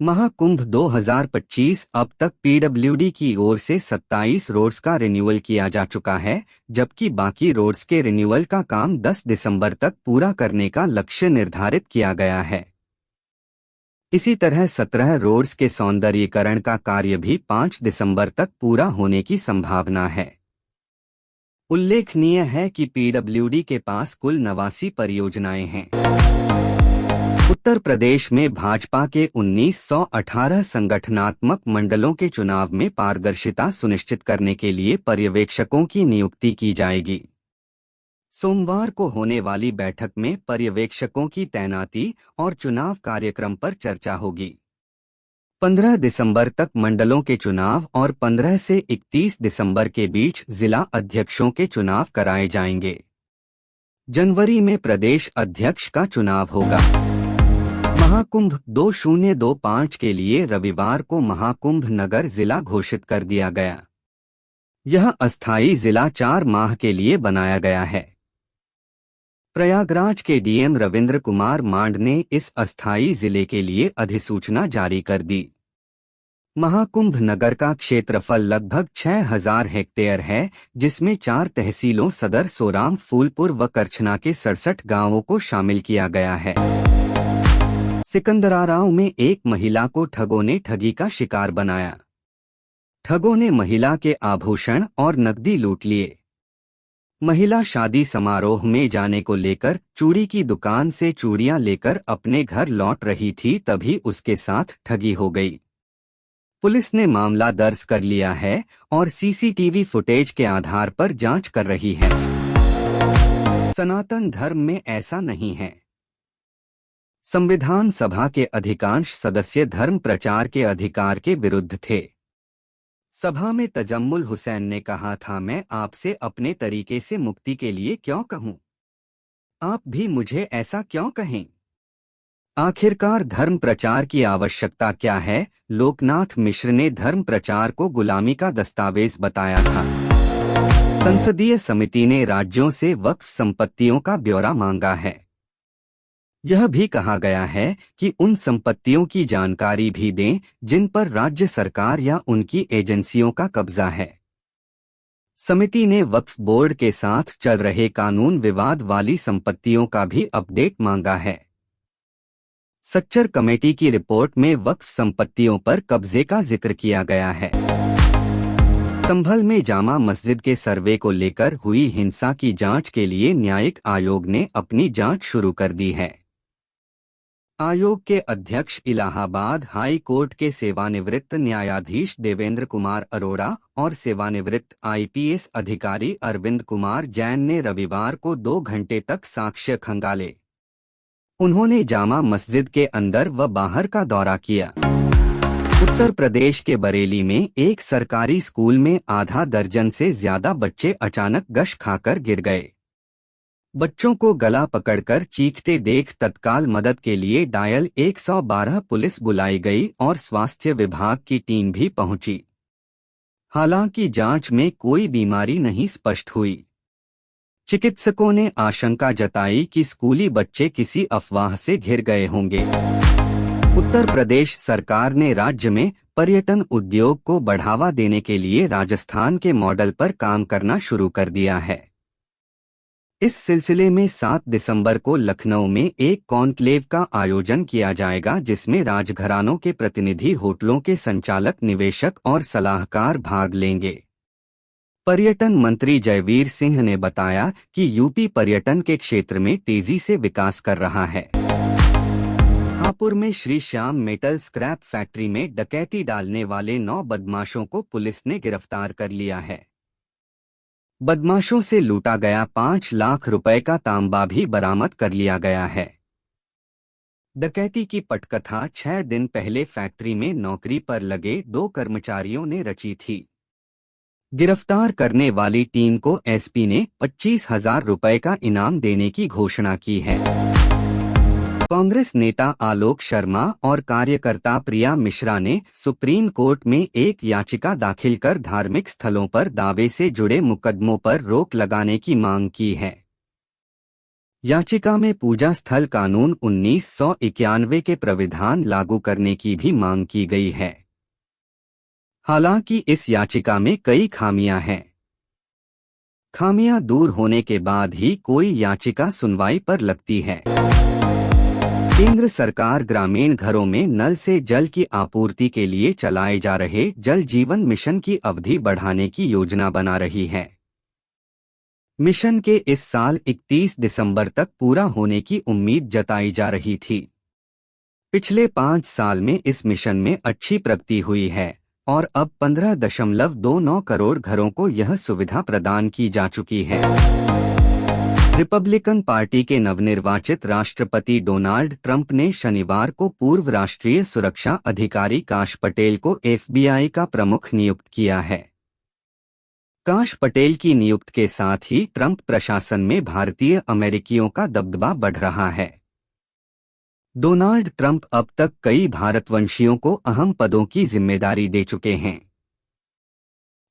महाकुंभ 2025 अब तक पीडब्ल्यूडी की ओर से 27 रोड्स का रिन्यूअल किया जा चुका है, जबकि बाकी रोड्स के रिन्यूअल का काम 10 दिसंबर तक पूरा करने का लक्ष्य निर्धारित किया गया है। इसी तरह 17 रोड्स के सौंदर्यीकरण का कार्य भी 5 दिसंबर तक पूरा होने की संभावना है। उल्लेखनीय है कि पीडब्ल्यूडी के पास कुल 89 परियोजनाएं हैं। उत्तर प्रदेश में भाजपा के 1918 संगठनात्मक मंडलों के चुनाव में पारदर्शिता सुनिश्चित करने के लिए पर्यवेक्षकों की नियुक्ति की जाएगी। सोमवार को होने वाली बैठक में पर्यवेक्षकों की तैनाती और चुनाव कार्यक्रम पर चर्चा होगी। 15 दिसंबर तक मंडलों के चुनाव और 15 से 31 दिसंबर के बीच जिला अध्यक्षों के चुनाव कराए जाएंगे। जनवरी में प्रदेश अध्यक्ष का चुनाव होगा। महाकुंभ 2025 के लिए रविवार को महाकुंभ नगर जिला घोषित कर दिया गया। यह अस्थायी जिला 4 माह के लिए बनाया गया है। प्रयागराज के डीएम रविंद्र कुमार मांड ने इस अस्थायी जिले के लिए अधिसूचना जारी कर दी। महाकुंभ नगर का क्षेत्रफल लगभग 6000 हेक्टेयर है, जिसमें 4 तहसीलों सदर, सोराम, फूलपुर व करछना के 67 गांवों को शामिल किया गया है। सिकंदराराव में एक महिला को ठगों ने ठगी का शिकार बनाया। ठगों ने महिला के आभूषण और नकदी लूट लिए। महिला शादी समारोह में जाने को लेकर चूड़ी की दुकान से चूड़ियां लेकर अपने घर लौट रही थी, तभी उसके साथ ठगी हो गई। पुलिस ने मामला दर्ज कर लिया है और सीसीटीवी फुटेज के आधार पर जांच कर रही है। सनातन धर्म में ऐसा नहीं है। संविधान सभा के अधिकांश सदस्य धर्म प्रचार के अधिकार के विरुद्ध थे। सभा में तजम्मुल हुसैन ने कहा था, मैं आपसे अपने तरीके से मुक्ति के लिए क्यों कहूं? आप भी मुझे ऐसा क्यों कहें? आखिरकार धर्म प्रचार की आवश्यकता क्या है? लोकनाथ मिश्र ने धर्म प्रचार को गुलामी का दस्तावेज बताया था। संसदीय समिति ने राज्यों से वक्फ संपत्तियों का ब्यौरा मांगा है। यह भी कहा गया है कि उन संपत्तियों की जानकारी भी दें जिन पर राज्य सरकार या उनकी एजेंसियों का कब्जा है। समिति ने वक्फ बोर्ड के साथ चल रहे कानून विवाद वाली संपत्तियों का भी अपडेट मांगा है। सच्चर कमेटी की रिपोर्ट में वक्फ संपत्तियों पर कब्जे का जिक्र किया गया है। संभल में जामा मस्जिद के सर्वे को लेकर हुई हिंसा की जांच के लिए न्यायिक आयोग ने अपनी जांच शुरू कर दी है। आयोग के अध्यक्ष इलाहाबाद हाई कोर्ट के सेवानिवृत्त न्यायाधीश देवेंद्र कुमार अरोड़ा और सेवानिवृत्त आईपीएस अधिकारी अरविंद कुमार जैन ने रविवार को 2 घंटे तक साक्ष्य खंगाले। उन्होंने जामा मस्जिद के अंदर व बाहर का दौरा किया। उत्तर प्रदेश के बरेली में एक सरकारी स्कूल में आधा दर्जन से ज्यादा बच्चे अचानक गश खाकर गिर गए। बच्चों को गला पकड़कर चीखते देख तत्काल मदद के लिए डायल 112 पुलिस बुलाई गई और स्वास्थ्य विभाग की टीम भी पहुंची। हालांकि जांच में कोई बीमारी नहीं स्पष्ट हुई। चिकित्सकों ने आशंका जताई कि स्कूली बच्चे किसी अफवाह से घिर गए होंगे। उत्तर प्रदेश सरकार ने राज्य में पर्यटन उद्योग को बढ़ावा देने के लिए राजस्थान के मॉडल पर काम करना शुरू कर दिया है। इस सिलसिले में 7 दिसंबर को लखनऊ में एक कॉन्क्लेव का आयोजन किया जाएगा, जिसमें राजघरानों के प्रतिनिधि, होटलों के संचालक, निवेशक और सलाहकार भाग लेंगे। पर्यटन मंत्री जयवीर सिंह ने बताया कि यूपी पर्यटन के क्षेत्र में तेजी से विकास कर रहा है। हापुड़ में Shri Shyam metal scrap factory में डकैती डालने वाले 9 बदमाशों को पुलिस ने गिरफ्तार कर लिया है। बदमाशों से लूटा गया 5 लाख रुपए का तांबा भी बरामद कर लिया गया है। डकैती की पटकथा 6 दिन पहले फैक्ट्री में नौकरी पर लगे 2 कर्मचारियों ने रची थी। गिरफ्तार करने वाली टीम को एसपी ने 25,000 रुपए का इनाम देने की घोषणा की है। कांग्रेस नेता आलोक शर्मा और कार्यकर्ता प्रिया मिश्रा ने सुप्रीम कोर्ट में एक याचिका दाखिल कर धार्मिक स्थलों पर दावे से जुड़े मुकदमों पर रोक लगाने की मांग की है। याचिका में पूजा स्थल कानून 1991 के प्राविधान लागू करने की भी मांग की गई है। हालांकि इस याचिका में कई खामियां हैं। खामियां दूर होने के बाद ही कोई याचिका सुनवाई पर लगती है। केंद्र सरकार ग्रामीण घरों में नल से जल की आपूर्ति के लिए चलाए जा रहे जल जीवन मिशन की अवधि बढ़ाने की योजना बना रही है। मिशन के इस साल 31 दिसंबर तक पूरा होने की उम्मीद जताई जा रही थी। पिछले 5 साल में इस मिशन में अच्छी प्रगति हुई है और अब 15.29 करोड़ घरों को यह सुविधा प्रदान की जा चुकी है। रिपब्लिकन पार्टी के नवनिर्वाचित राष्ट्रपति डोनाल्ड ट्रंप ने शनिवार को पूर्व राष्ट्रीय सुरक्षा अधिकारी काश पटेल को FBI का प्रमुख नियुक्त किया है। काश पटेल की नियुक्ति के साथ ही ट्रंप प्रशासन में भारतीय अमेरिकियों का दबदबा बढ़ रहा है। डोनाल्ड ट्रंप अब तक कई भारतवंशियों को अहम पदों की जिम्मेदारी दे चुके हैं।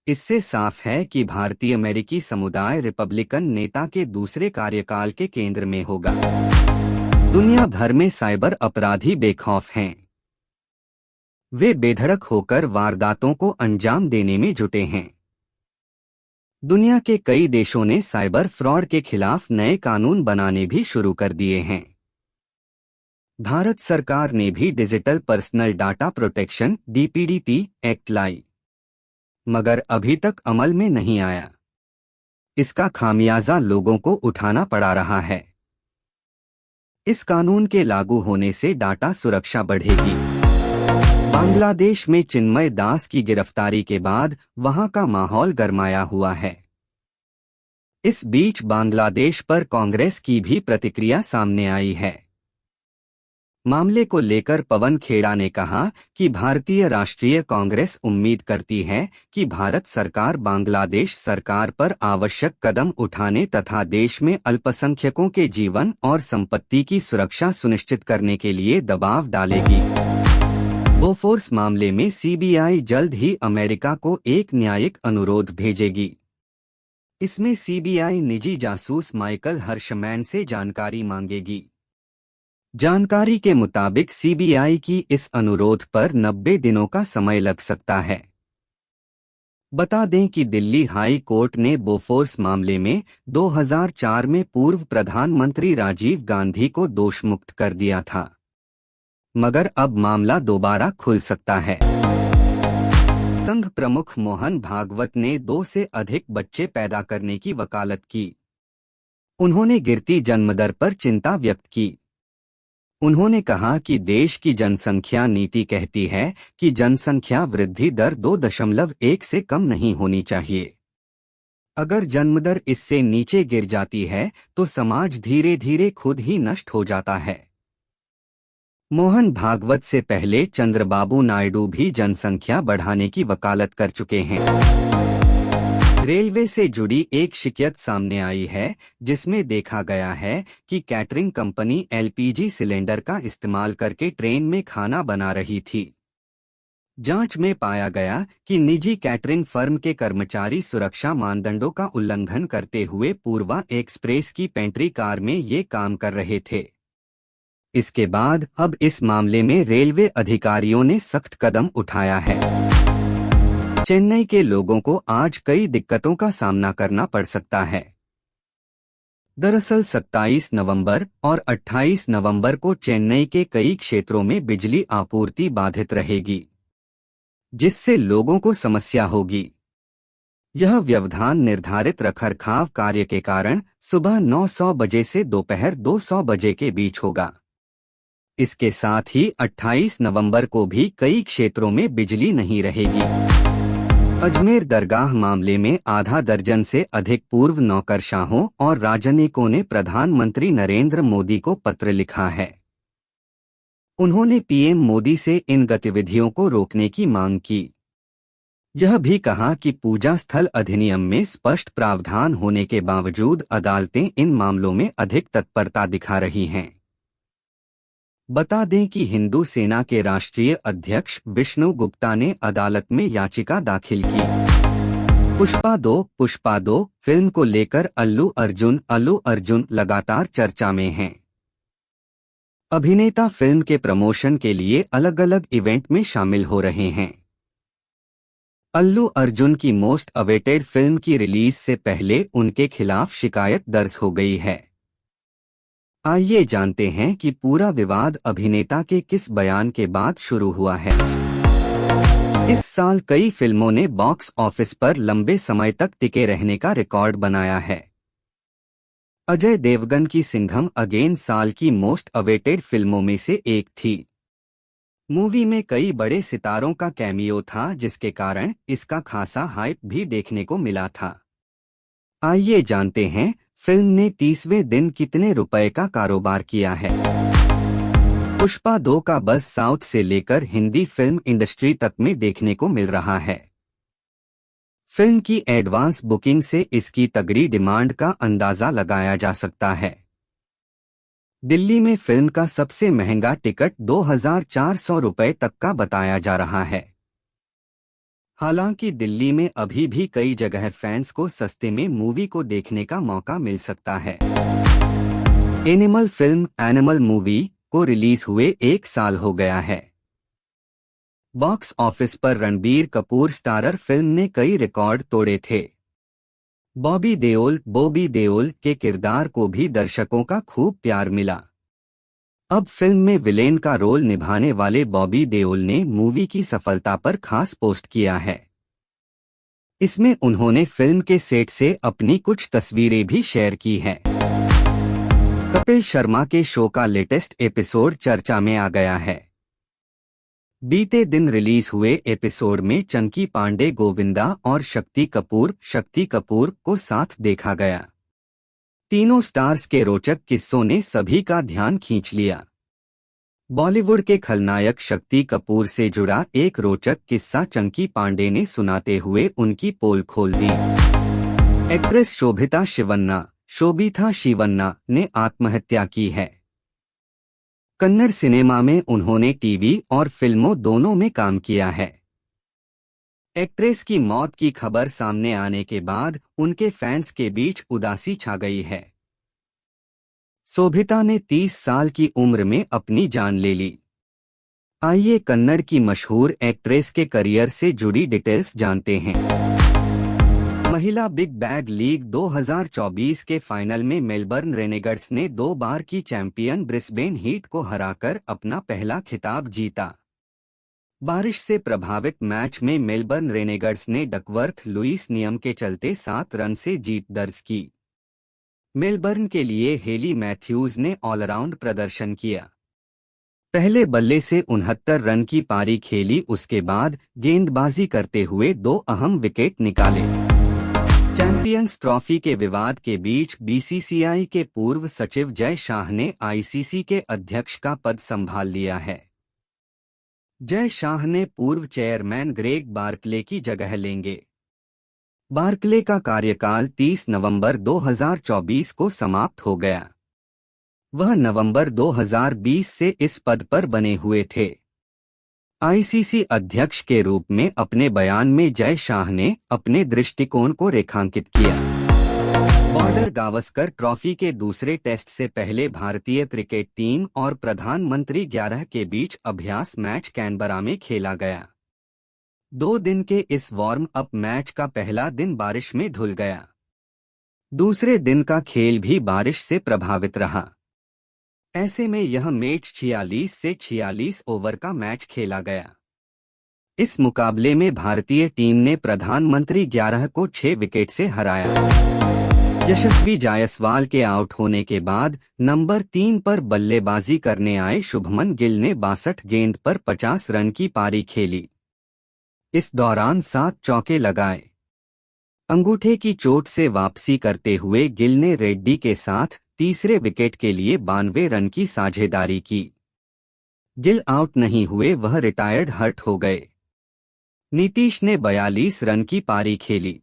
इससे साफ है कि भारतीय अमेरिकी समुदाय रिपब्लिकन नेता के दूसरे कार्यकाल के केंद्र में होगा। दुनिया भर में साइबर अपराधी बेखौफ हैं। वे बेधड़क होकर वारदातों को अंजाम देने में जुटे हैं। दुनिया के कई देशों ने साइबर फ्रॉड के खिलाफ नए कानून बनाने भी शुरू कर दिए हैं। भारत सरकार ने भी digital personal data protection DPDP act लाई, मगर अभी तक अमल में नहीं आया। इसका खामियाजा लोगों को उठाना पड़ा रहा है। इस कानून के लागू होने से डाटा सुरक्षा बढ़ेगी। बांग्लादेश में चिन्मय दास की गिरफ्तारी के बाद वहां का माहौल गरमाया हुआ है। इस बीच बांग्लादेश पर कांग्रेस की भी प्रतिक्रिया सामने आई है। मामले को लेकर पवन खेड़ा ने कहा कि भारतीय राष्ट्रीय कांग्रेस उम्मीद करती है कि भारत सरकार बांग्लादेश सरकार पर आवश्यक कदम उठाने तथा देश में अल्पसंख्यकों के जीवन और संपत्ति की सुरक्षा सुनिश्चित करने के लिए दबाव डालेगी। बोफोर्स मामले में CBI जल्द ही अमेरिका को एक न्यायिक अनुरोध भेजेगी। इसमें CBI निजी जासूस माइकल हर्शमैन से जानकारी मांगेगी। जानकारी के मुताबिक CBI की इस अनुरोध पर 90 दिनों का समय लग सकता है। बता दें कि दिल्ली हाई कोर्ट ने बोफोर्स मामले में 2004 में पूर्व प्रधानमंत्री राजीव गांधी को दोषमुक्त कर दिया था, मगर अब मामला दोबारा खुल सकता है। संघ प्रमुख मोहन भागवत ने 2 से अधिक बच्चे पैदा करने की वकालत की। उन्होंने गिरती जन्मदर पर चिंता व्यक्त की। उन्होंने कहा कि देश की जनसंख्या नीति कहती है कि जनसंख्या वृद्धि दर 2.1 से कम नहीं होनी चाहिए। अगर जन्मदर इससे नीचे गिर जाती है तो समाज धीरे धीरे खुद ही नष्ट हो जाता है। मोहन भागवत से पहले चंद्रबाबू नायडू भी जनसंख्या बढ़ाने की वकालत कर चुके हैं। रेलवे से जुड़ी एक शिकायत सामने आई है जिसमें देखा गया है कि कैटरिंग कंपनी LPG सिलेंडर का इस्तेमाल करके ट्रेन में खाना बना रही थी। जांच में पाया गया कि निजी कैटरिंग फर्म के कर्मचारी सुरक्षा मानदंडों का उल्लंघन करते हुए पूर्वा एक्सप्रेस की पेंट्री कार में ये काम कर रहे थे। इसके बाद अब इस मामले में रेलवे अधिकारियों ने सख्त कदम उठाया है। चेन्नई के लोगों को आज कई दिक्कतों का सामना करना पड़ सकता है। दरअसल 27 नवंबर और 28 नवंबर को चेन्नई के कई क्षेत्रों में बिजली आपूर्ति बाधित रहेगी, जिससे लोगों को समस्या होगी। यह व्यवधान निर्धारित रखरखाव कार्य के कारण सुबह 900 बजे से दोपहर 200 बजे के बीच होगा। इसके साथ ही 28 नवंबर को भी कई क्षेत्रों में बिजली नहीं रहेगी। अजमेर दरगाह मामले में आधा दर्जन से अधिक पूर्व नौकरशाहों और राजनयिकों ने प्रधानमंत्री नरेंद्र मोदी को पत्र लिखा है। उन्होंने PM मोदी से इन गतिविधियों को रोकने की मांग की। यह भी कहा कि पूजा स्थल अधिनियम में स्पष्ट प्रावधान होने के बावजूद अदालतें इन मामलों में अधिक तत्परता दिखा रही हैं। बता दें कि हिंदू सेना के राष्ट्रीय अध्यक्ष विष्णु गुप्ता ने अदालत में याचिका दाखिल की। पुष्पा 2 फिल्म को लेकर अल्लू अर्जुन लगातार चर्चा में हैं। अभिनेता फिल्म के प्रमोशन के लिए अलग अलग इवेंट में शामिल हो रहे हैं। अल्लू अर्जुन की मोस्ट अवेटेड फिल्म की रिलीज से पहले उनके खिलाफ शिकायत दर्ज हो गई है। आइए जानते हैं कि पूरा विवाद अभिनेता के किस बयान के बाद शुरू हुआ है। इस साल कई फिल्मों ने बॉक्स ऑफिस पर लंबे समय तक टिके रहने का रिकॉर्ड बनाया है। अजय देवगन की सिंघम अगेन साल की मोस्ट अवेटेड फिल्मों में से एक थी। मूवी में कई बड़े सितारों का कैमियो था, जिसके कारण इसका खासा हाइप भी देखने को मिला था। आइए जानते हैं फिल्म ने 30वें दिन कितने रुपए का कारोबार किया है। पुष्पा 2 का बज़ साउथ से लेकर हिंदी फिल्म इंडस्ट्री तक में देखने को मिल रहा है। फिल्म की एडवांस बुकिंग से इसकी तगड़ी डिमांड का अंदाजा लगाया जा सकता है। दिल्ली में फिल्म का सबसे महंगा टिकट 2400 रुपए तक का बताया जा रहा है। हालांकि दिल्ली में अभी भी कई जगह फैंस को सस्ते में मूवी को देखने का मौका मिल सकता है। एनिमल फिल्म एनिमल मूवी को रिलीज हुए 1 साल हो गया है। बॉक्स ऑफिस पर रणबीर कपूर स्टारर फिल्म ने कई रिकॉर्ड तोड़े थे। बॉबी देओल के किरदार को भी दर्शकों का खूब प्यार मिला। अब फिल्म में विलेन का रोल निभाने वाले बॉबी देओल ने मूवी की सफलता पर खास पोस्ट किया है। इसमें उन्होंने फिल्म के सेट से अपनी कुछ तस्वीरें भी शेयर की हैं। कपिल शर्मा के शो का लेटेस्ट एपिसोड चर्चा में आ गया है। बीते दिन रिलीज हुए एपिसोड में चंकी पांडे गोविंदा और शक्ति कपूर को साथ देखा गया। तीनों स्टार्स के रोचक किस्सों ने सभी का ध्यान खींच लिया। बॉलीवुड के खलनायक शक्ति कपूर से जुड़ा एक रोचक किस्सा चंकी पांडे ने सुनाते हुए उनकी पोल खोल दी। एक्ट्रेस शोभिता शिवन्ना ने आत्महत्या की है। कन्नड़ सिनेमा में उन्होंने टीवी और फिल्मों दोनों में काम किया है। एक्ट्रेस की मौत की खबर सामने आने के बाद उनके फैंस के बीच उदासी छा गई है। शोभिता ने 30 साल की उम्र में अपनी जान ले ली। आइए कन्नड़ की मशहूर एक्ट्रेस के करियर से जुड़ी डिटेल्स जानते हैं। महिला बिग बैग लीग 2024 के फाइनल में मेलबर्न रेनेगड्स ने 2 बार की चैंपियन ब्रिस्बेन हीट को हराकर अपना पहला खिताब जीता। बारिश से प्रभावित मैच में मेलबर्न रेनेगड्स ने डकवर्थ लुईस नियम के चलते 7 रन से जीत दर्ज की। मेलबर्न के लिए हेली मैथ्यूज ने ऑलराउंड प्रदर्शन किया। पहले बल्ले से 69 रन की पारी खेली, उसके बाद गेंदबाजी करते हुए 2 अहम विकेट निकाले। चैंपियंस ट्रॉफी के विवाद के बीच बीसीसीआई के पूर्व सचिव जय शाह ने आईसीसी के अध्यक्ष का पद संभाल लिया है। जय शाह ने पूर्व चेयरमैन ग्रेग बार्कले की जगह लेंगे। बार्कले का कार्यकाल 30 नवंबर 2024 को समाप्त हो गया। वह नवंबर 2020 से इस पद पर बने हुए थे। आईसीसी अध्यक्ष के रूप में अपने बयान में जय शाह ने अपने दृष्टिकोण को रेखांकित किया। बॉर्डर गावस्कर ट्रॉफी के दूसरे टेस्ट से पहले भारतीय क्रिकेट टीम और प्रधानमंत्री 11 के बीच अभ्यास मैच कैनबरा में खेला गया। 2 दिन के इस वार्म अप मैच का पहला दिन बारिश में धुल गया। दूसरे दिन का खेल भी बारिश से प्रभावित रहा। ऐसे में यह मैच 46 से 46 ओवर का मैच खेला गया। इस मुकाबले में भारतीय टीम ने प्रधानमंत्री 11 को 6 विकेट से हराया। यशस्वी जायसवाल के आउट होने के बाद नंबर 3 पर बल्लेबाजी करने आए शुभमन गिल ने 62 गेंद पर 50 रन की पारी खेली। इस दौरान 7 चौके लगाए। अंगूठे की चोट से वापसी करते हुए गिल ने रेड्डी के साथ तीसरे विकेट के लिए 92 रन की साझेदारी की। गिल आउट नहीं हुए, वह रिटायर्ड हर्ट हो गए। नीतीश ने 42 रन की पारी खेली।